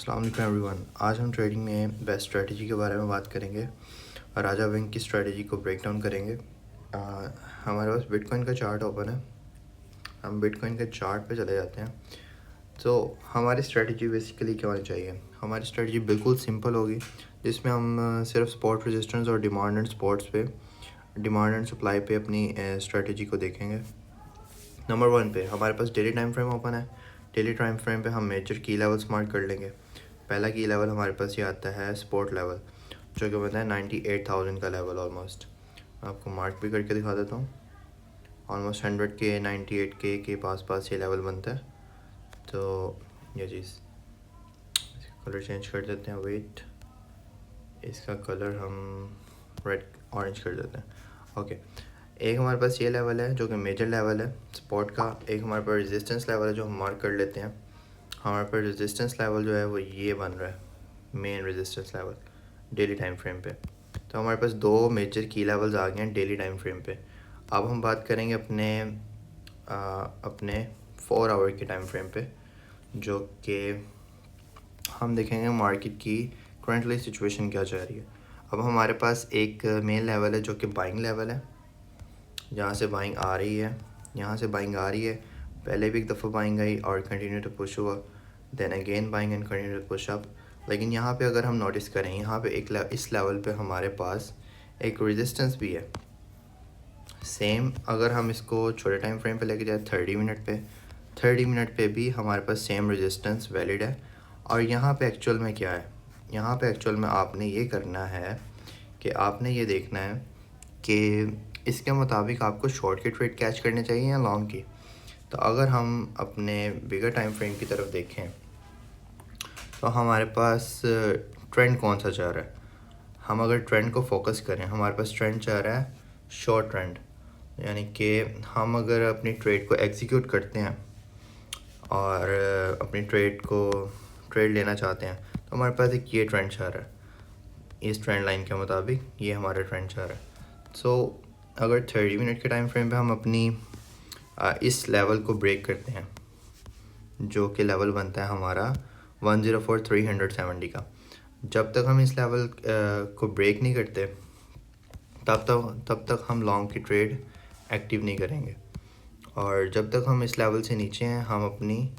अस्सलाम वालेकुम एवरीवन। आज हम ट्रेडिंग में बेस्ट स्ट्रेटजी के बारे में बात करेंगे और राजा विंग की स्ट्रेटजी को ब्रेक डाउन करेंगे। हमारे पास बिटकॉइन का चार्ट ओपन है। हम बिटकॉइन के चार्ट पे चले जाते हैं। तो हमारी स्ट्रेटजी बेसिकली क्या होनी चाहिए? हमारी स्ट्रेटजी बिल्कुल सिंपल होगी, जिसमें हम सिर्फ सपोर्ट रेजिस्टेंस और डिमांड एंड सप्लाई पे अपनी स्ट्रेटजी को देखेंगे। नंबर 1 पे हमारे पास डेली टाइम फ्रेम ओपन है। डेली टाइम फ्रेम पे हम मेजर की लेवल्स मार्क कर लेंगे। पहला की लेवल हमारे पास ये आता है सपोर्ट लेवल, जो कि बनता है 98,000 का लेवल ऑलमोस्ट। आपको मार्क भी करके दिखा देता हूँ। ऑलमोस्ट 100 के 98 के पास ये लेवल बनता है। तो ये चीज़ कलर चेंज कर देते हैं। वेट, इसका कलर हम रेड ऑरेंज कर देते हैं। ओके, एक हमारे पास ये लेवल है जो कि मेजर लेवल है सपोर्ट का। एक हमारे पास रेजिस्टेंस लेवल है जो हम मार्क कर लेते हैं। हमारे पास रेजिस्टेंस लेवल जो है वो ये बन रहा है, main resistance level daily time frame पे। तो हमारे पास दो मेजर की लेवल्स आ गए हैं डेली टाइम फ्रेम पे। अब हम बात करेंगे अपने 4 आवर के टाइम फ्रेम पे, जो कि हम देखेंगे मार्केट की करंटली सिचुएशन क्या चल रही है। अब हमारे पास एक मेन लेवल है जो कि बाइंग लेवल है, जहाँ से बाइंग आ रही है, यहाँ से बाइंग आ रही है। पहले भी एक दफ़ा बाइंग आई और कंटिन्यू टू पुश हुआ, then again buying and continue to push up. लेकिन यहाँ पे अगर हम नोटिस करें, यहाँ पे इस लेवल पे हमारे पास एक रेजिस्टेंस भी है सेम। अगर हम इसको छोटे टाइम फ्रेम पे लेके जाए 30 मिनट पे भी हमारे पास सेम रेजिस्टेंस वैलिड है। और यहाँ पे एक्चुअल में क्या है, यहाँ पे एक्चुअल में आपने ये करना है कि आपने ये देखना है कि इसके मुताबिक आपको शॉर्ट के ट्रेड कैच करने चाहिए या लॉन्ग की। तो अगर हम अपने बिगर टाइम फ्रेम की तरफ देखें तो हमारे पास ट्रेंड कौन सा चल रहा है। हम अगर ट्रेंड को फोकस करें, हमारे पास ट्रेंड चल रहा है शॉर्ट ट्रेंड, यानी कि हम अगर अपनी ट्रेड को एग्जीक्यूट करते हैं और अपनी ट्रेड लेना चाहते हैं तो हमारे पास एक ये ट्रेंड चल रहा है। इस ट्रेंड लाइन के मुताबिक ये हमारा ट्रेंड चल रहा है। सो अगर 30 मिनट के टाइम फ्रेम पे हम अपनी इस लेवल को ब्रेक करते हैं, जो कि लेवल बनता है हमारा 104,370 का। जब तक हम इस लेवल को ब्रेक नहीं करते तब तक हम लॉन्ग की ट्रेड एक्टिव नहीं करेंगे। और जब तक हम इस लेवल से नीचे हैं हम अपनी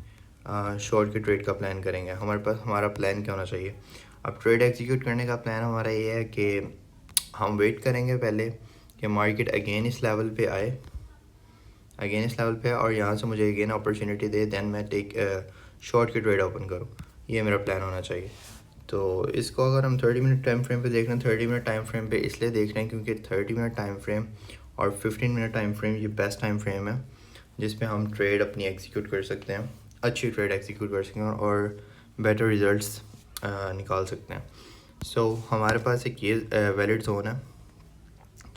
शॉर्ट की ट्रेड का प्लान करेंगे। हमारा प्लान क्या होना चाहिए? अब ट्रेड एग्जीक्यूट करने का प्लान हमारा ये है कि हम वेट करेंगे पहले कि मार्केट अगेन इस लेवल पे आए, और यहाँ से मुझे अगेन अपॉर्चुनिटी दे, देन मैं शॉर्ट की ट्रेड ओपन करूँ। ये मेरा प्लान होना चाहिए। तो इसको अगर हम 30 मिनट टाइम फ्रेम पे देख रहे हैं, 30 मिनट टाइम फ्रेम पे इसलिए देख रहे हैं क्योंकि 30 मिनट टाइम फ्रेम और 15 मिनट टाइम फ्रेम ये बेस्ट टाइम फ्रेम है जिस पे हम ट्रेड अपनी एग्जीक्यूट कर सकते हैं, अच्छी ट्रेड एग्जीक्यूट कर सकते हैं और बेटर रिजल्ट्स निकाल सकते हैं। सो हमारे पास एक ये वैलिड जोन है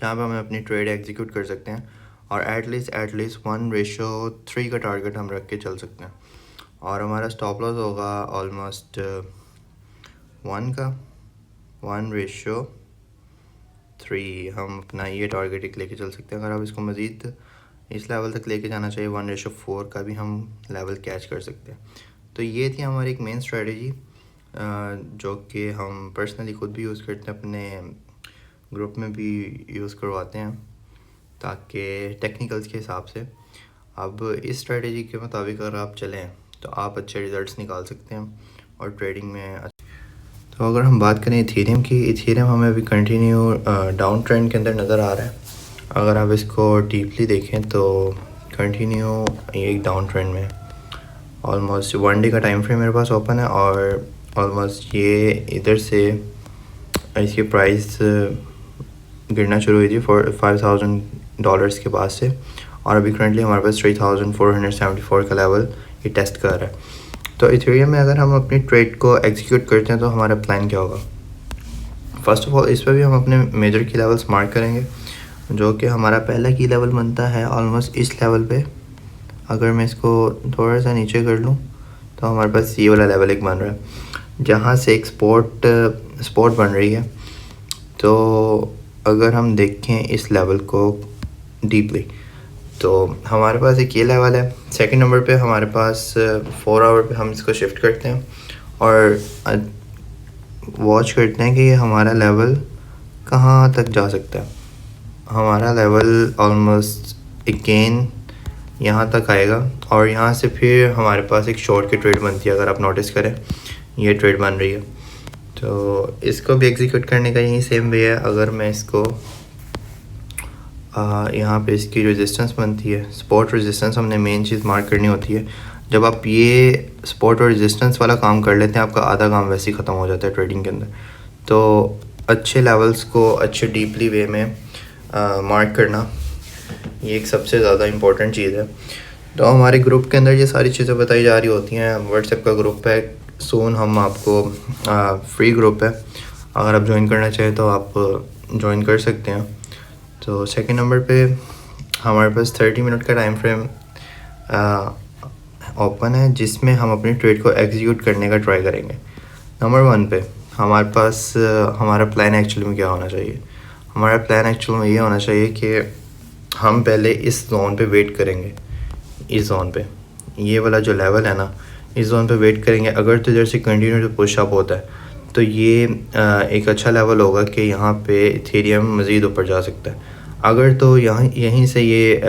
जहाँ पे हम अपनी ट्रेड एग्जीक्यूट कर सकते हैं और एटलीस्ट 1:3 का टारगेट हम रख के चल सकते हैं। और हमारा स्टॉप लॉस होगा ऑलमोस्ट 1:3। हम अपना ये टारगेट एक लेके चल सकते हैं। अगर आप इसको मज़ीद इस लेवल तक लेके जाना चाहिए 1:4 का भी हम लेवल कैच कर सकते हैं। तो ये थी हमारी एक मेन स्ट्रेटजी जो कि हम पर्सनली ख़ुद भी यूज़ करते हैं, अपने ग्रुप में भी यूज़ करवाते हैं ताकि टेक्निकल्स के हिसाब से। अब इस स्ट्रेटजी के मुताबिक अगर आप चलें तो आप अच्छे रिज़ल्ट्स निकाल सकते हैं और ट्रेडिंग में। तो अगर हम बात करें इथेरियम की, इथेरियम हमें अभी कंटिन्यू डाउन ट्रेंड के अंदर नज़र आ रहा है। अगर आप इसको डीपली देखें तो कंटिन्यू एक डाउन ट्रेंड में ऑलमोस्ट 1 डे का टाइम फ्रेम मेरे पास ओपन है और ऑलमोस्ट ये इधर से इसकी प्राइस गिरना शुरू हुई थी $5,000 के पास से, और अभी करंटली हमारे पास 3,474 का लेवल ये टेस्ट कर रहा है। तो इथेरियम में अगर हम अपनी ट्रेड को एग्जीक्यूट करते हैं तो हमारा प्लान क्या होगा? फ़र्स्ट ऑफ ऑल इस पर भी हम अपने मेजर की लेवल्स मार्क करेंगे, जो कि हमारा पहला की लेवल बनता है ऑलमोस्ट इस लेवल पे। अगर मैं इसको थोड़ा सा नीचे कर लूँ तो हमारे पास ये वाला लेवल एक बन रहा है जहाँ से एक स्पॉट बन रही है। तो अगर हम देखें इस लेवल को डीपली तो हमारे पास एक ये लेवल है। सेकंड नंबर पे हमारे पास 4 आवर पे हम इसको शिफ्ट करते हैं और वॉच करते हैं कि ये हमारा लेवल कहाँ तक जा सकता है। हमारा लेवल ऑलमोस्ट अगेन यहाँ तक आएगा और यहाँ से फिर हमारे पास एक शॉर्ट की ट्रेड बनती है। अगर आप नोटिस करें ये ट्रेड बन रही है, तो इसको भी एग्जीक्यूट करने का यही सेम वे है। अगर मैं इसको यहाँ पे इसकी रेजिस्टेंस बनती है, सपोर्ट रेजिस्टेंस हमने मेन चीज़ मार्क करनी होती है। जब आप ये सपोर्ट और रेजिस्टेंस वाला काम कर लेते हैं, आपका आधा काम वैसे ही ख़त्म हो जाता है ट्रेडिंग के अंदर। तो अच्छे लेवल्स को अच्छे डीपली वे में मार्क करना ये एक सबसे ज़्यादा इम्पोर्टेंट चीज़ है। तो हमारे ग्रुप के अंदर ये सारी चीज़ें बताई जा रही होती हैं। व्हाट्सएप का ग्रुप है, सोन हम आपको फ्री ग्रुप है, अगर आप ज्वाइन करना चाहें तो आप ज्वाइन कर सकते हैं। तो सेकंड नंबर पे हमारे पास 30 मिनट का टाइम फ्रेम ओपन है, जिसमें हम अपनी ट्रेड को एग्जीक्यूट करने का ट्राई करेंगे। नंबर 1 पे हमारे पास हमारा प्लान एक्चुअली में क्या होना चाहिए। हमारा प्लान एक्चुअल में ये होना चाहिए कि हम पहले इस जोन पे वेट करेंगे। इस जोन पे ये वाला जो लेवल है ना, इस जोन पे वेट करेंगे। अगर तो इधर से कंटिन्यू पुश अप होता है तो ये एक अच्छा लेवल होगा कि यहाँ पे इथेरियम मज़ीद ऊपर जा सकता है। अगर तो यहीं से ये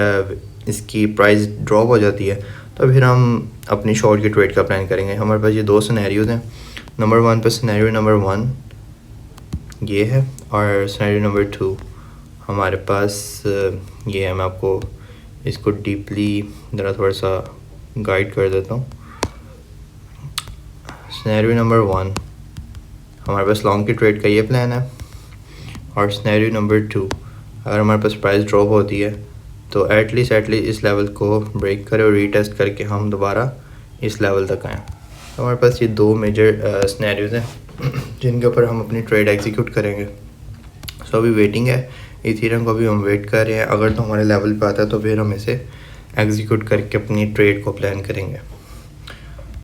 इसकी प्राइस ड्रॉप हो जाती है तो फिर हम अपनी शॉर्ट की ट्रेड का प्लान करेंगे। हमारे पास ये 2 सिनेरियोज़ हैं। नंबर 1 पे सिनेरियो नंबर 1 ये है और सिनेरियो नंबर 2 हमारे पास ये है। मैं आपको इसको डीपली ज़रा थोड़ा सा गाइड कर देता हूँ। सिनेरियो नंबर 1 हमारे पास लॉन्ग की ट्रेड का ये प्लान है और सिनेरियो नंबर 2 अगर हमारे पास प्राइस ड्रॉप होती है तो एटलीस्ट इस लेवल को ब्रेक करें और रीटेस्ट करके हम दोबारा इस लेवल तक आएँ। तो हमारे पास ये 2 मेजर सिनेरियोज़ हैं जिनके ऊपर हम अपनी ट्रेड एग्जीक्यूट करेंगे। सो अभी वेटिंग है, इथेरियम को भी हम वेट कर रहे हैं। अगर तो हमारे लेवल पे आता है तो फिर हम इसे एग्जीक्यूट करके अपनी ट्रेड को प्लान करेंगे।